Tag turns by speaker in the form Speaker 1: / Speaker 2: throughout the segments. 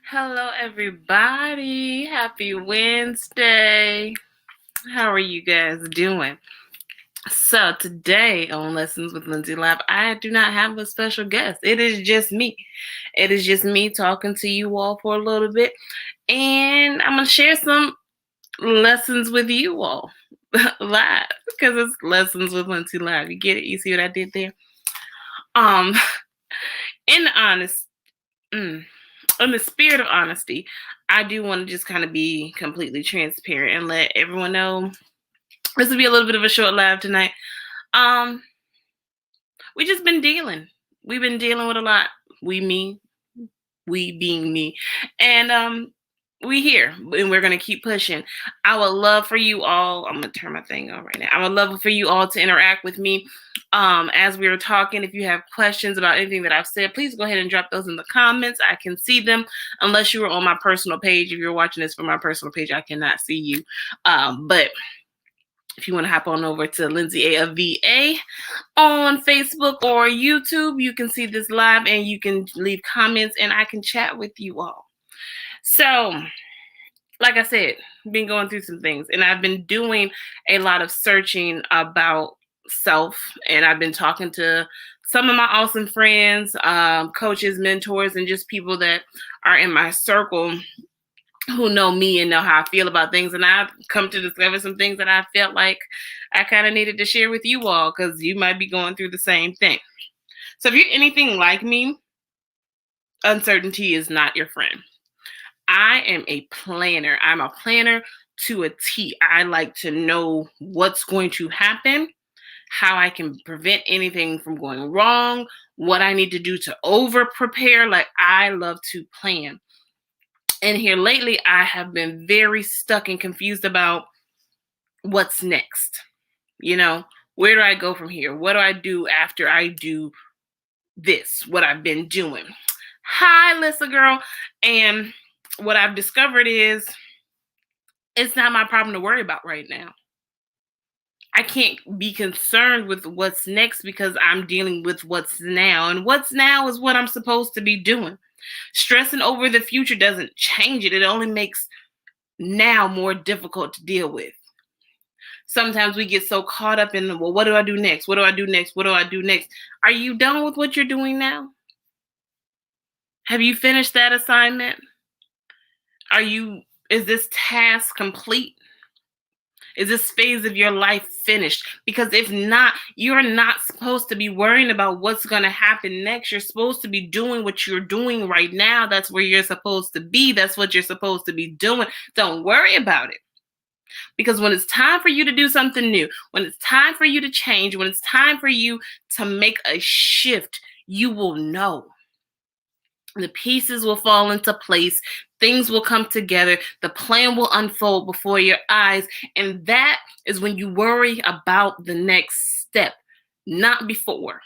Speaker 1: Hello, everybody. Happy Wednesday. How are you guys doing? So, today on Lessons with Lindsey Live, I do not have a special guest. It is just me. It is just me talking to you all for a little bit, and I'm going to share some lessons with you all live because it's Lessons with Lindsey Live. You get it? You see what I did there? Um, in honest, mm, in the spirit of honesty, I do want to just kind of be completely transparent and let everyone know this will be a little bit of a short live tonight. Um, we just been dealing. We've been dealing with a lot. We being me, and we here, and we're gonna keep pushing. I would love for you all. I'm gonna turn my thing on right now. I would love for you all to interact with me as we were talking. If you have questions about anything that I've said, please go ahead and drop those in the comments. I can see them, unless you were on my personal page. If you're watching this from my personal page, I cannot see you. But if you want to hop on over to Lindsey A of VA on Facebook or YouTube, you can see this live and you can leave comments and I can chat with you all. So, like I said, been going through some things and I've been doing a lot of searching about self, and I've been talking to some of my awesome friends, coaches, mentors, and just people that are in my circle who know me and know how I feel about things. And I've come to discover some things that I felt like I kind of needed to share with you all because you might be going through the same thing. So if you're anything like me, uncertainty is not your friend. I am a planner. I'm a planner to a T. I like to know what's going to happen, how I can prevent anything from going wrong, what I need to do to over prepare. Like, I love to plan. And here lately, I have been very stuck and confused about what's next. Where do I go from here? What do I do after I do this, what I've been doing? Hi, Lissa girl. And what I've discovered is it's not my problem to worry about right now. I can't be concerned with what's next because I'm dealing with what's now. And what's now is what I'm supposed to be doing. Stressing over the future doesn't change it. It only makes now more difficult to deal with. Sometimes we get so caught up in, well, what do I do next? What do I do next? What do I do next? Are you done with what you're doing now? Have you finished that assignment? Is this task complete? Is this phase of your life finished? Because if not, you're not supposed to be worrying about what's going to happen next. You're supposed to be doing what you're doing right now. That's where you're supposed to be. That's what you're supposed to be doing. Don't worry about it. Because when it's time for you to do something new, when it's time for you to change, when it's time for you to make a shift, you will know. The pieces will fall into place. Things will come together. The plan will unfold before your eyes. And that is when you worry about the next step, not before.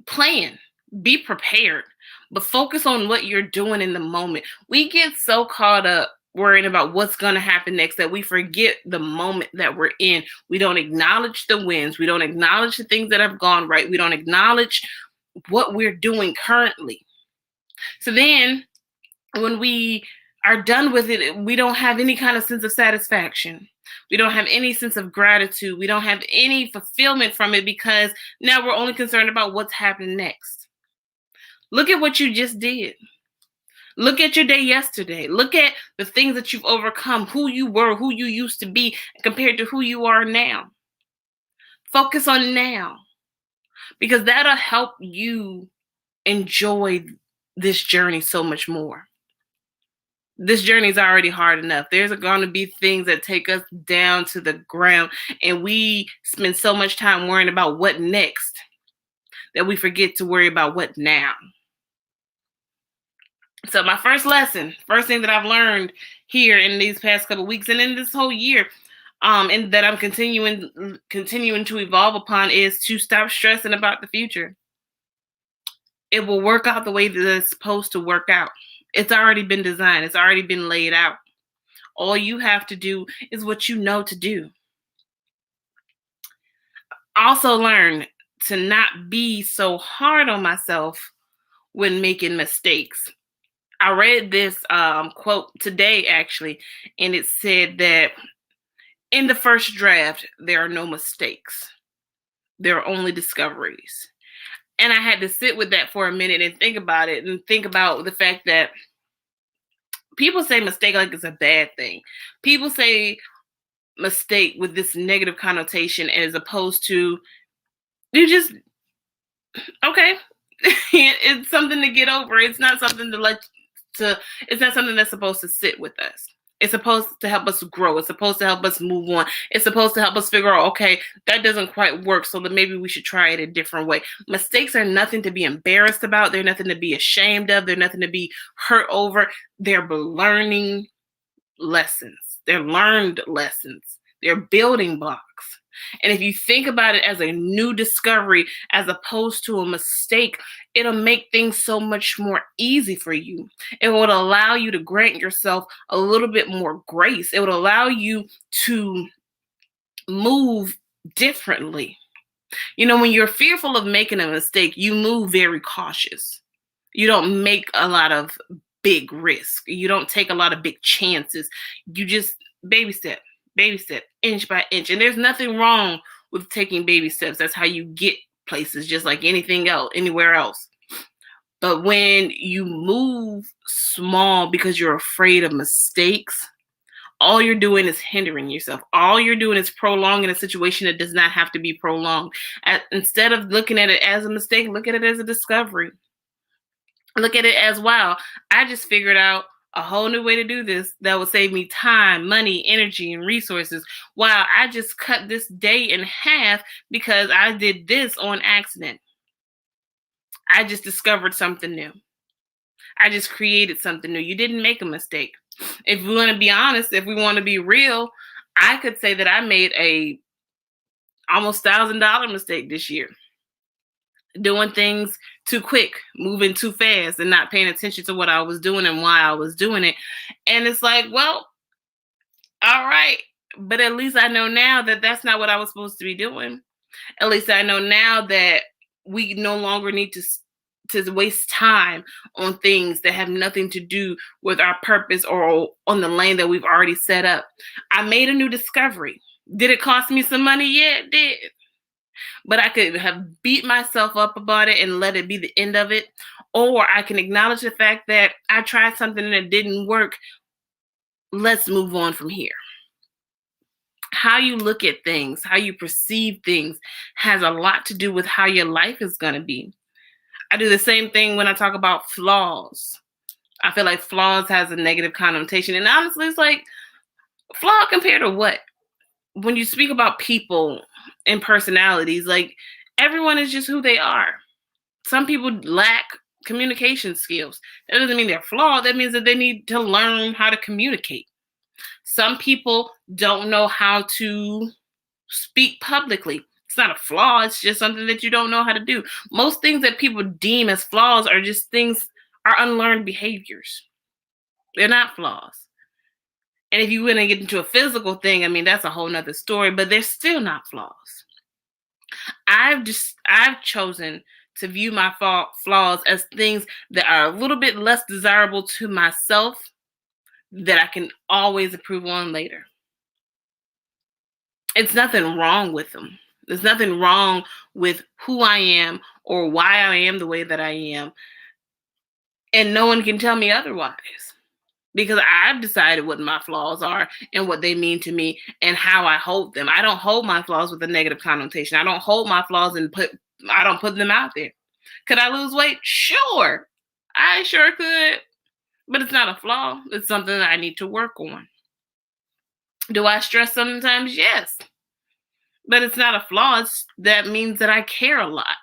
Speaker 1: Plan, be prepared, but focus on what you're doing in the moment. We get so caught up worrying about what's going to happen next that we forget the moment that we're in. We don't acknowledge the wins. We don't acknowledge the things that have gone right. We don't acknowledge what we're doing currently. So then when we are done with it, we don't have any kind of sense of satisfaction. We don't have any sense of gratitude. We don't have any fulfillment from it because now we're only concerned about what's happening next. Look at what you just did. Look at your day yesterday. Look at the things that you've overcome, who you were, who you used to be, compared to who you are now. Focus on now, because that'll help you enjoy this journey so much more. This journey is already hard enough. There's going to be things that take us down to the ground, and we spend so much time worrying about what next that we forget to worry about what now. So my first thing that I've learned here in these past couple of weeks and in this whole year, and that I'm continuing to evolve upon, is to stop stressing about the future. It will work out the way that it's supposed to work out. It's already been designed. It's already been laid out. All you have to do is what you know to do. Also learn to not be so hard on myself when making mistakes. I read this quote today, actually, and it said that in the first draft, there are no mistakes, there are only discoveries. And I had to sit with that for a minute and think about it and think about the fact that people say mistake like it's a bad thing. People say mistake with this negative connotation as opposed to you just okay. It's something to get over. It's not something to it's not something that's supposed to sit with us. It's supposed to help us grow. It's supposed to help us move on. It's supposed to help us figure out, okay, that doesn't quite work, so then maybe we should try it a different way. Mistakes are nothing to be embarrassed about. They're nothing to be ashamed of. They're nothing to be hurt over. They're learning lessons. They're learned lessons. They're building blocks. And if you think about it as a new discovery as opposed to a mistake, it'll make things so much more easy for you. It would allow you to grant yourself a little bit more grace. It would allow you to move differently. You know, when you're fearful of making a mistake, you move very cautious. You don't make a lot of big risk. You don't take a lot of big chances. You just baby step, inch by inch. And there's nothing wrong with taking baby steps. That's how you get places, just like anything else, anywhere else. But when you move small because you're afraid of mistakes, all you're doing is hindering yourself. All you're doing is prolonging a situation that does not have to be prolonged. Instead of looking at it as a mistake, look at it as a discovery. Look at it as, wow, I just figured out a whole new way to do this that will save me time, money, energy, and resources. Wow, I just cut this day in half because I did this on accident. I just discovered something new. I just created something new. You didn't make a mistake. If we want to be honest, if we want to be real, I could say that I made a almost $1,000 mistake this year. Doing things too quick, moving too fast, and not paying attention to what I was doing and why I was doing it. And it's like, well, all right, but at least I know now that that's not what I was supposed to be doing. At least I know now that we no longer need to waste time on things that have nothing to do with our purpose or on the lane that we've already set up. I made a new discovery. Did it cost me some money? Yeah, it did. But I could have beat myself up about it and let it be the end of it. Or I can acknowledge the fact that I tried something and it didn't work. Let's move on from here. How you look at things, how you perceive things has a lot to do with how your life is going to be. I do the same thing when I talk about flaws. I feel like flaws has a negative connotation. And honestly, it's like, flaw compared to what? When you speak about people and personalities, like everyone is just who they are. Some people lack communication skills. That doesn't mean they're flawed. That means that they need to learn how to communicate. Some people don't know how to speak publicly. It's not a flaw. It's just something that you don't know how to do. Most things that people deem as flaws are just things, are unlearned behaviors. They're not flaws. And if you want to get into a physical thing, I mean, that's a whole nother story, but they're still not flaws. I've chosen to view my flaws as things that are a little bit less desirable to myself that I can always improve on later. It's nothing wrong with them. There's nothing wrong with who I am or why I am the way that I am. And no one can tell me otherwise. Because I've decided what my flaws are and what they mean to me and how I hold them. I don't hold my flaws with a negative connotation. I don't hold my flaws and I don't put them out there. Could I lose weight? Sure. I sure could. But it's not a flaw. It's something that I need to work on. Do I stress sometimes? Yes. But it's not a flaw. That means that I care a lot.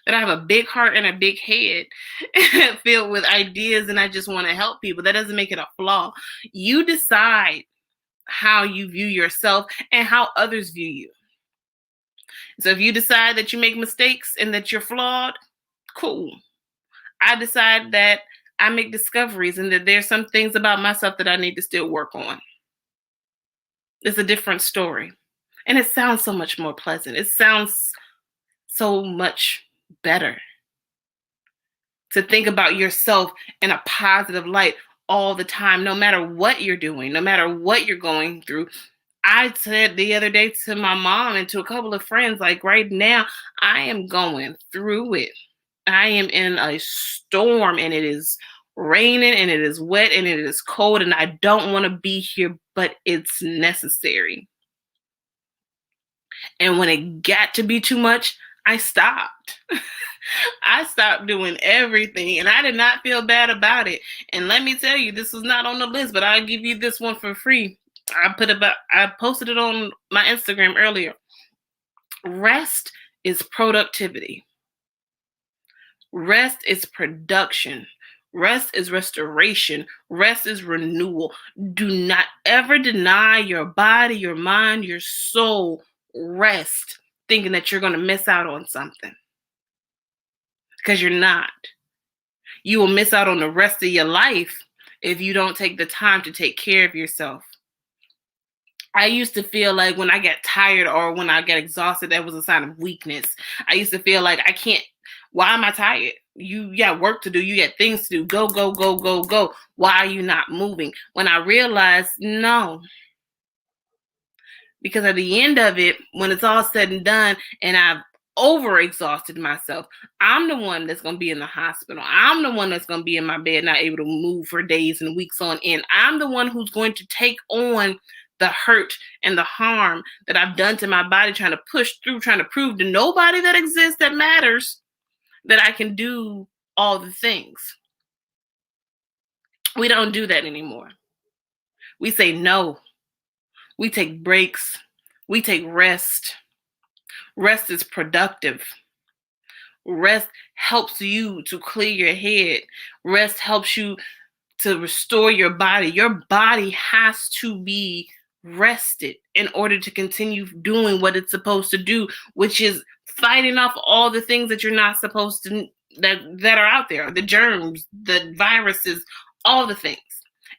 Speaker 1: That I have a big heart and a big head filled with ideas and I just want to help people. That doesn't make it a flaw. You decide how you view yourself and how others view you. So if you decide that you make mistakes and that you're flawed, cool. I decide that I make discoveries and that there's some things about myself that I need to still work on. It's a different story. And it sounds so much more pleasant. It sounds so much better. to think about yourself in a positive light all the time, no matter what you're doing, no matter what you're going through. I said the other day to my mom and to a couple of friends, like right now, I am going through it. I am in a storm and it is raining and it is wet and it is cold and I don't want to be here, but it's necessary. And when it got to be too much, I stopped. I stopped doing everything and I did not feel bad about it. And let me tell you, this was not on the list, but I'll give you this one for free. I posted it on my Instagram earlier. Rest is productivity. Rest is production. Rest is restoration. Rest is renewal. Do not ever deny your body, your mind, your soul rest, thinking that you're going to miss out on something. Because you're not. You will miss out on the rest of your life if you don't take the time to take care of yourself. I used to feel like when I get tired or when I get exhausted, that was a sign of weakness. I used to feel like I can't. Why am I tired? You got work to do. You got things to do. Go, go, go, go, go. Why are you not moving? When I realized, no. Because at the end of it, when it's all said and done and I've overexhausted myself, I'm the one that's going to be in the hospital. I'm the one that's going to be in my bed, not able to move for days and weeks on end. I'm the one who's going to take on the hurt and the harm that I've done to my body, trying to push through, trying to prove to nobody that exists that matters that I can do all the things. We don't do that anymore. We say no. We take breaks. We take rest. Rest is productive. Rest helps you to clear your head. Rest helps you to restore your body. Your body has to be rested in order to continue doing what it's supposed to do, which is fighting off all the things that you're not supposed to, that are out there, the germs, the viruses, all the things.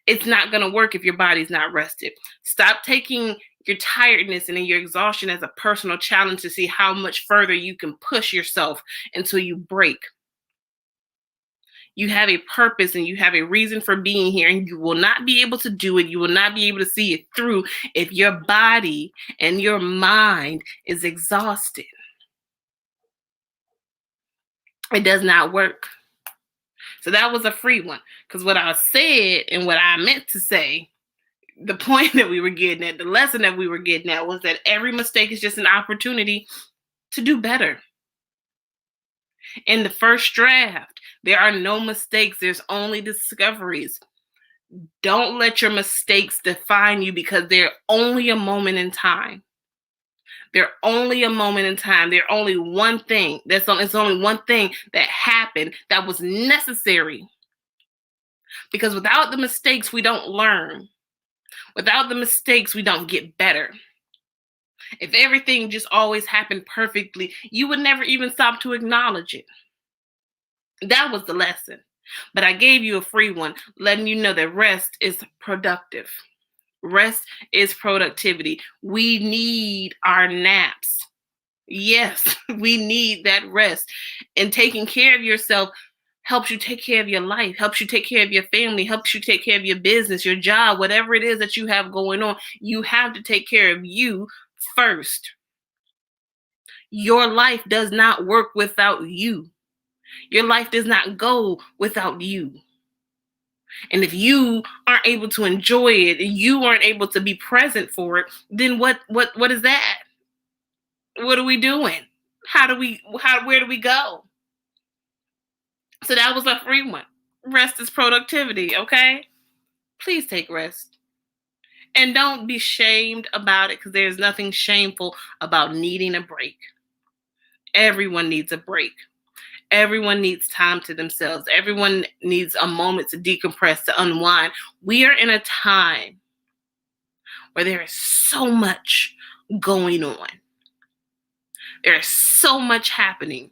Speaker 1: It's not going to work if your body's not rested. Stop taking your tiredness and your exhaustion as a personal challenge to see how much further you can push yourself until you break. You have a purpose and you have a reason for being here, and you will not be able to do it. You will not be able to see it through if your body and your mind is exhausted. It does not work. So that was a free one, because what I said and what I meant to say, the point that we were getting at, the lesson that we were getting at, was that every mistake is just an opportunity to do better. In the first draft, there are no mistakes. There's only discoveries. Don't let your mistakes define you, because they're only a moment in time. They're only a moment in time. They're only one thing. It's only one thing that happened that was necessary. Because without the mistakes, we don't learn. Without the mistakes, we don't get better. If everything just always happened perfectly, you would never even stop to acknowledge it. That was the lesson. But I gave you a free one, letting you know that rest is productive. Rest is productivity. We need our naps. Yes, we need that rest. And taking care of yourself helps you take care of your life, helps you take care of your family, helps you take care of your business, your job, whatever it is that you have going on. You have to take care of you first. Your life does not work without you. Your life does not go without you. And if you aren't able to enjoy it and you aren't able to be present for it, then what is that? What are we doing? Where do we go? So that was a free one. Rest is productivity, okay? Please take rest. And don't be shamed about it, because there's nothing shameful about needing a break. Everyone needs a break. Everyone needs time to themselves. Everyone needs a moment to decompress, to unwind. We are in a time where there is so much going on. There is so much happening.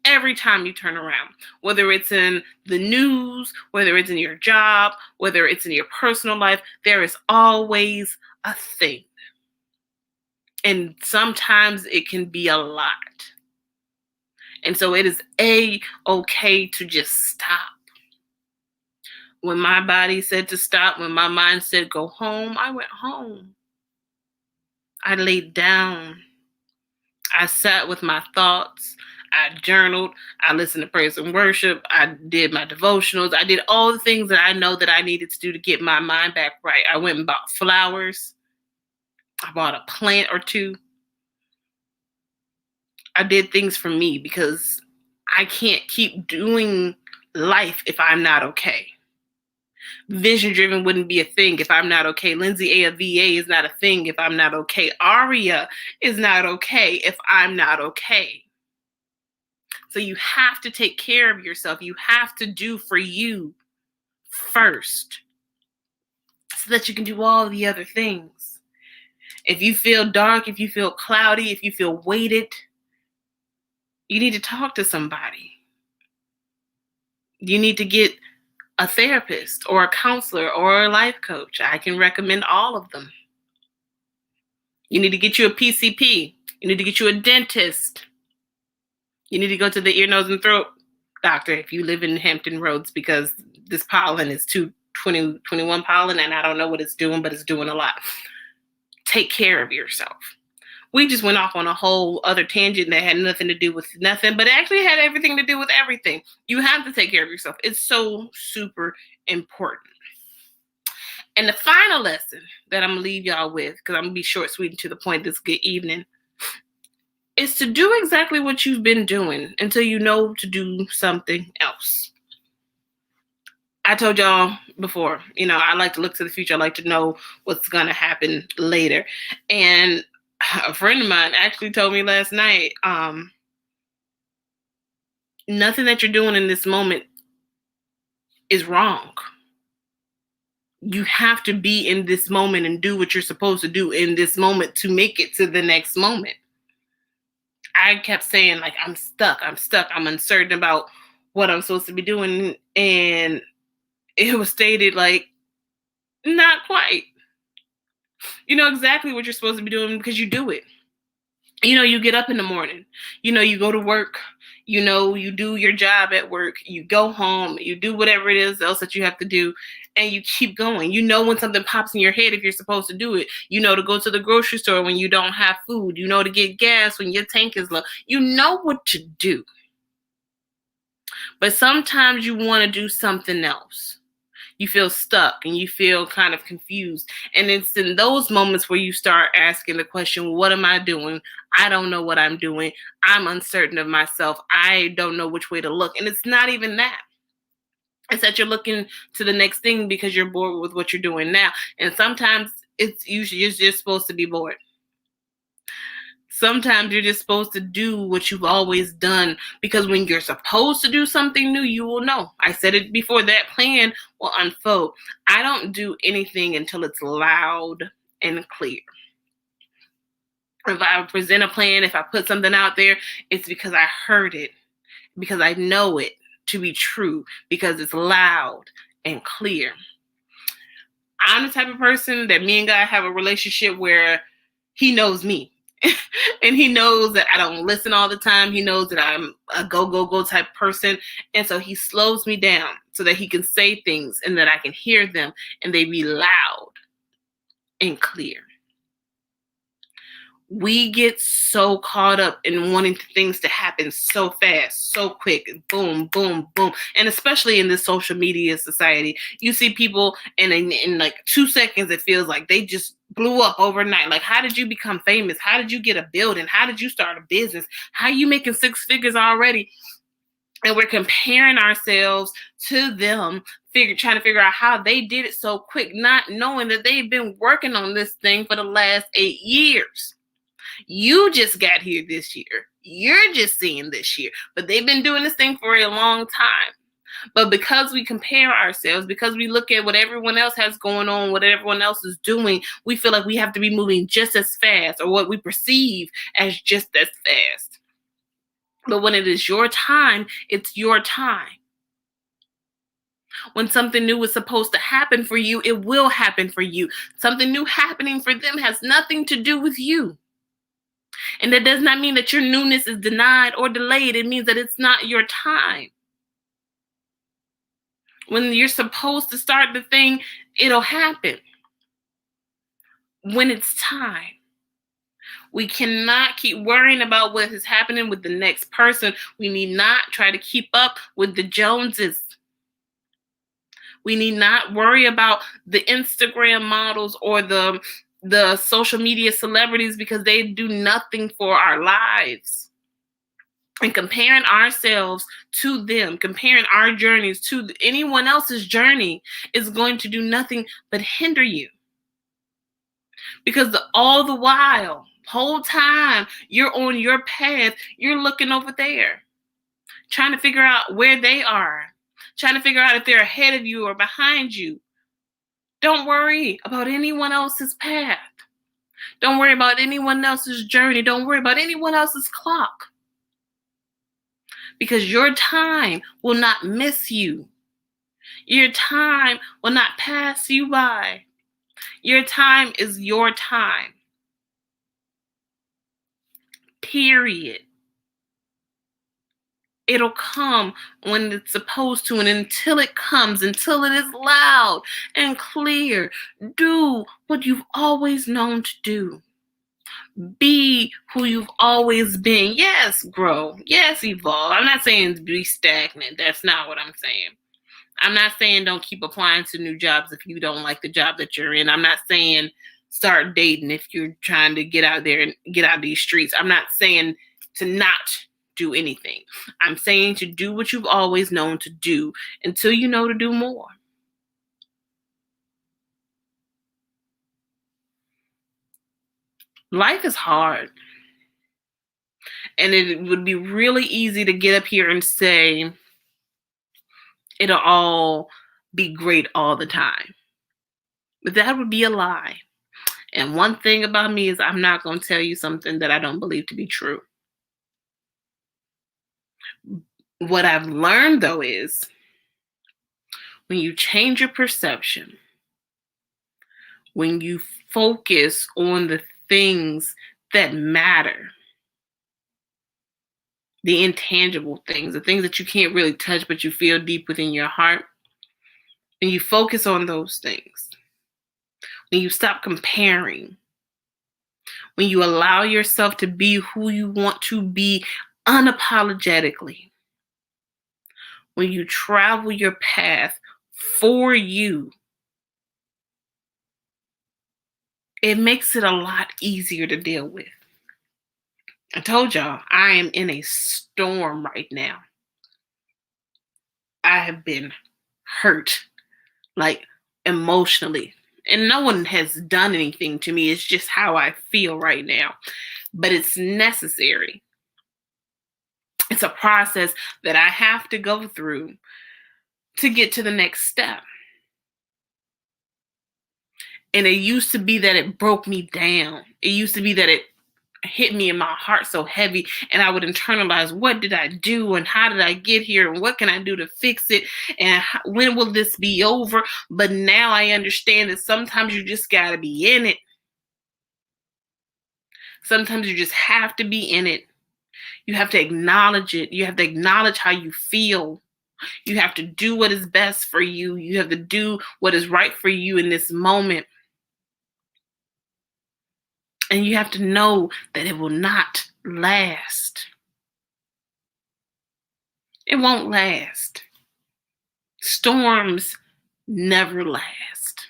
Speaker 1: Every time you turn around, whether it's in the news, whether it's in your job, whether it's in your personal life, there is always a thing. And sometimes it can be a lot. And so it is okay to just stop. When my body said to stop, when my mind said go home, I went home. I laid down. I sat with my thoughts. I journaled. I listened to praise and worship. I did my devotionals. I did all the things that I know that I needed to do to get my mind back right. I went and bought flowers. I bought a plant or two. I did things for me because I can't keep doing life if I'm not okay. Vision driven wouldn't be a thing if I'm not okay. Lindsey A of VA is not a thing if I'm not okay. Aria is not okay if I'm not okay. So you have to take care of yourself. You have to do for you first so that you can do all the other things. If you feel dark, if you feel cloudy, if you feel weighted, you need to talk to somebody. You need to get a therapist or a counselor or a life coach. I can recommend all of them. You need to get you a PCP. You need to get you a dentist. You need to go to the ear, nose, and throat doctor if you live in Hampton Roads, because this pollen is 2021 pollen, and I don't know what it's doing, but it's doing a lot. Take care of yourself. We just went off on a whole other tangent that had nothing to do with nothing, but it actually had everything to do with everything. You have to take care of yourself. It's so super important. And the final lesson that I'm going to leave y'all with, because I'm going to be short, sweet, and to the point this good evening, is to do exactly what you've been doing until you know to do something else. I told y'all before, I like to look to the future. I like to know what's going to happen later. And a friend of mine actually told me last night, nothing that you're doing in this moment is wrong. You have to be in this moment and do what you're supposed to do in this moment to make it to the next moment. I kept saying, like, I'm stuck. I'm uncertain about what I'm supposed to be doing. And it was stated like, not quite. You know exactly what you're supposed to be doing because you do it. You get up in the morning, you go to work, you do your job at work, you go home, you do whatever it is else that you have to do, and you keep going. When something pops in your head, if you're supposed to do it, to go to the grocery store when you don't have food, to get gas when your tank is low. You know what to do. But sometimes you want to do something else. You feel stuck and you feel kind of confused. And it's in those moments where you start asking the question, what am I doing? I don't know what I'm doing. I'm uncertain of myself. I don't know which way to look. And it's not even that. It's that you're looking to the next thing because you're bored with what you're doing now. And sometimes it's usually you're just supposed to be bored. Sometimes you're just supposed to do what you've always done, because when you're supposed to do something new, you will know. I said it before, that plan will unfold. I don't do anything until it's loud and clear. If I present a plan, if I put something out there, it's because I heard it, because I know it to be true, because it's loud and clear. I'm the type of person that me and God have a relationship where he knows me. And he knows that I don't listen all the time. He knows that I'm a go type person. And so he slows me down so that he can say things and that I can hear them and they be loud and clear. We get so caught up in wanting things to happen so fast, so quick, boom, boom, boom. And especially in this social media society, you see people in like 2 seconds, it feels like they just blew up overnight. Like, how did you become famous? How did you get a building? How did you start a business? How are you making 6 figures already? And we're comparing ourselves to them, trying to figure out how they did it so quick, not knowing that they've been working on this thing for the last 8 years. You just got here this year. You're just seeing this year. But they've been doing this thing for a long time. But because we compare ourselves, because we look at what everyone else has going on, what everyone else is doing, we feel like we have to be moving just as fast, or what we perceive as just as fast. But when it is your time, it's your time. When something new is supposed to happen for you, it will happen for you. Something new happening for them has nothing to do with you. And that does not mean that your newness is denied or delayed. It means that it's not your time. When you're supposed to start the thing, it'll happen when it's time. We cannot keep worrying about what is happening with the next person. We need not try to keep up with the Joneses. We need not worry about the Instagram models or the social media celebrities, because they do nothing for our lives. And comparing ourselves to them, comparing our journeys to anyone else's journey, is going to do nothing but hinder you. Because all the while, whole time you're on your path, you're looking over there, trying to figure out where they are, trying to figure out if they're ahead of you or behind you. Don't worry about anyone else's path. Don't worry about anyone else's journey. Don't worry about anyone else's clock. Because your time will not miss you. Your time will not pass you by. Your time is your time. Period. It'll come when it's supposed to, and until it comes, until it is loud and clear, do what you've always known to do. Be who you've always been. Yes, grow. Yes, evolve. I'm not saying be stagnant. That's not what I'm saying. I'm not saying don't keep applying to new jobs if you don't like the job that you're in. I'm not saying start dating if you're trying to get out there and get out of these streets. I'm not saying to not do anything. I'm saying to do what you've always known to do until you know to do more. Life is hard. And it would be really easy to get up here and say it'll all be great all the time. But that would be a lie. And one thing about me is I'm not going to tell you something that I don't believe to be true. What I've learned, though, is when you change your perception, when you focus on the things that matter, the intangible things, the things that you can't really touch but you feel deep within your heart, and you focus on those things, when you stop comparing, when you allow yourself to be who you want to be unapologetically, when you travel your path for you, it makes it a lot easier to deal with. I told y'all, I am in a storm right now. I have been hurt, like emotionally. And no one has done anything to me. It's just how I feel right now. But it's necessary. It's a process that I have to go through to get to the next step. And it used to be that it broke me down. It used to be that it hit me in my heart so heavy, and I would internalize, what did I do and how did I get here and what can I do to fix it and when will this be over? But now I understand that sometimes you just got to be in it. Sometimes you just have to be in it. You have to acknowledge it. You have to acknowledge how you feel. You have to do what is best for you. You have to do what is right for you in this moment. And you have to know that it will not last. It won't last. Storms never last.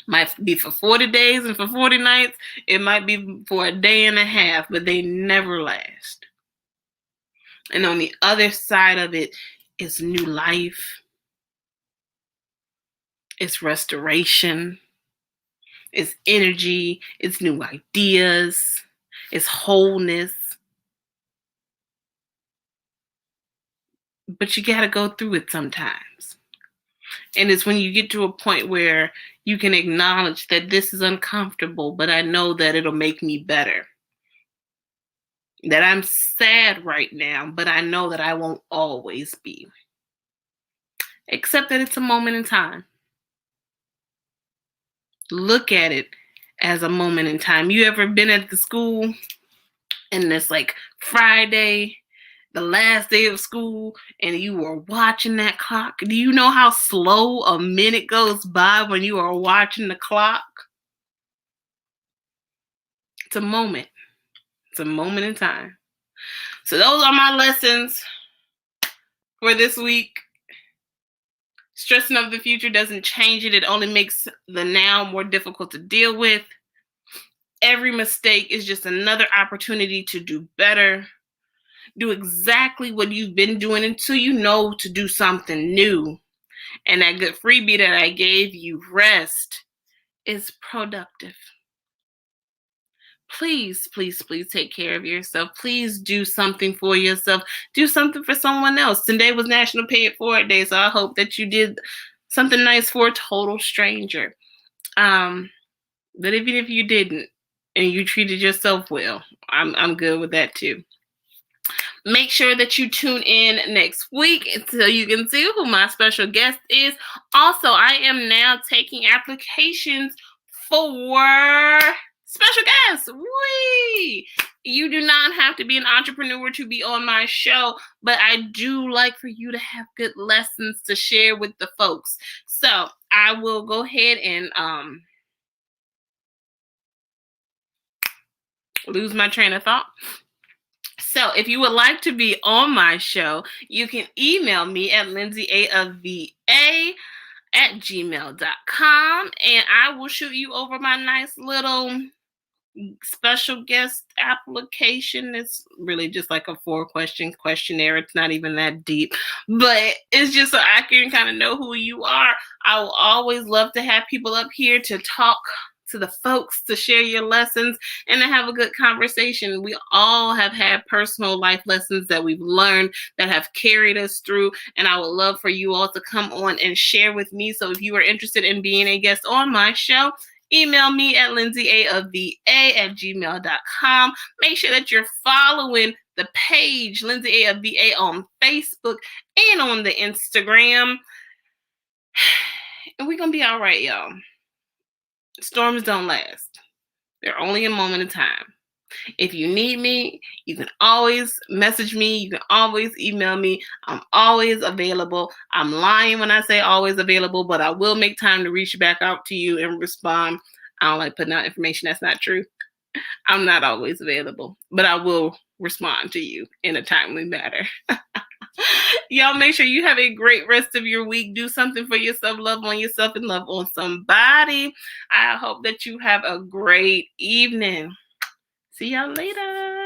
Speaker 1: Might be for 40 days and for 40 nights. It might be for a day and a half, but they never last. And on the other side of it is new life. It's restoration. It's energy. It's new ideas. It's wholeness. But you got to go through it sometimes. And it's when you get to a point where you can acknowledge that this is uncomfortable, but I know that it'll make me better. That I'm sad right now, but I know that I won't always be. Except that it's a moment in time. Look at it as a moment in time. You ever been at the school and it's like Friday, the last day of school, and you were watching that clock? Do you know how slow a minute goes by when you are watching the clock? It's a moment. It's a moment in time. So those are my lessons for this week. Stressing over the future doesn't change it. It only makes the now more difficult to deal with. Every mistake is just another opportunity to do better. Do exactly what you've been doing until you know to do something new. And that good freebie that I gave you, rest, is productive. Please, please, please take care of yourself. Please do something for yourself. Do something for someone else. Today was National Pay It Forward Day, so I hope that you did something nice for a total stranger. But even if you didn't and you treated yourself well, I'm good with that too. Make sure that you tune in next week so you can see who my special guest is. Also, I am now taking applications for special guests. Whee! You do not have to be an entrepreneur to be on my show, but I do like for you to have good lessons to share with the folks. So I will go ahead and lose my train of thought. So if you would like to be on my show, you can email me at lindsaya@gmail.com, and I will shoot you over my nice little special guest application. It's really just like a 4-question questionnaire. It's not even that deep, but it's just so I can kind of know who you are. I will always love to have people up here to talk to the folks, to share your lessons, and to have a good conversation. We all have had personal life lessons that we've learned that have carried us through, and I would love for you all to come on and share with me. So if you are interested in being a guest on my show, email me at lindsayafva@gmail.com. Make sure that you're following the page, Lindsey A of VA, on Facebook and on the Instagram. And we're going to be all right, y'all. Storms don't last. They're only a moment in time. If you need me, you can always message me. You can always email me. I'm always available. I'm lying when I say always available, but I will make time to reach back out to you and respond. I don't like putting out information that's not true. I'm not always available, but I will respond to you in a timely manner. Y'all make sure you have a great rest of your week. Do something for yourself, love on yourself, and love on somebody. I hope that you have a great evening. See y'all later.